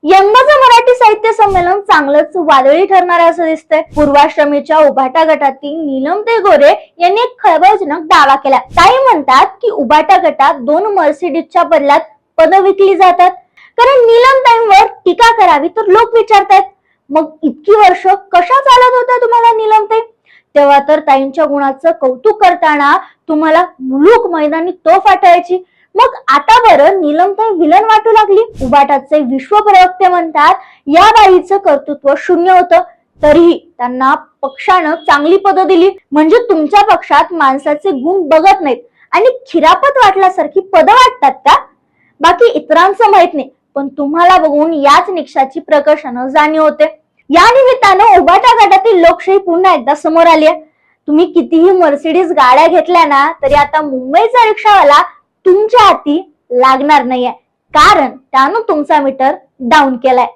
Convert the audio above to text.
यंदाचं मराठी साहित्य संमेलन चांगलंच वादळी ठरणार आहे असं दिसतंय. पूर्वाश्रमीच्या उभाटा गटातील नीलमताई गोरे यांनी एक खळबळजनक दावा केला. ताई म्हणतात की उभाटा गटात 2 मर्सिडीजच्या बदल्यात पदं विकली जातात. कारण नीलमताईंवर टीका करावी तर लोक विचारतात, मग इतकी वर्ष कशा चालत होत्या तुम्हाला नीलमताई? तेव्हा तर ताईंच्या गुणाचं कौतुक करताना तुम्हाला मुलूक मैदानी तोफ आठवायची. मग आता बरं नीलमताई विलन वाटू लागली. उबाटाचे विश्व प्रवक्ते म्हणतात या बाईचं कर्तृत्व शून्य होतं, तरीही त्यांना पक्षानं चांगली पदं दिली. म्हणजे तुमच्या पक्षात माणसाचे गुण बघत नाहीत आणि खिरापत वाटल्यासारखी पदं वाटतात का? बाकी इतरांचं माहित नाही, पण तुम्हाला बघून याच निकषाची प्रकर्षानं जाणीव होते. या निमित्तानं उबाटा गटातील लोकशाही पुन्हा एकदा समोर आली आहे. तुम्ही कितीही मर्सिडीज गाड्या घेतल्या ना तरी आता मुंबईचा रिक्षावाला तुमच्या हाती लागणार नाहीये, कारण त्यानं तुमचा मीटर डाऊन केलाय.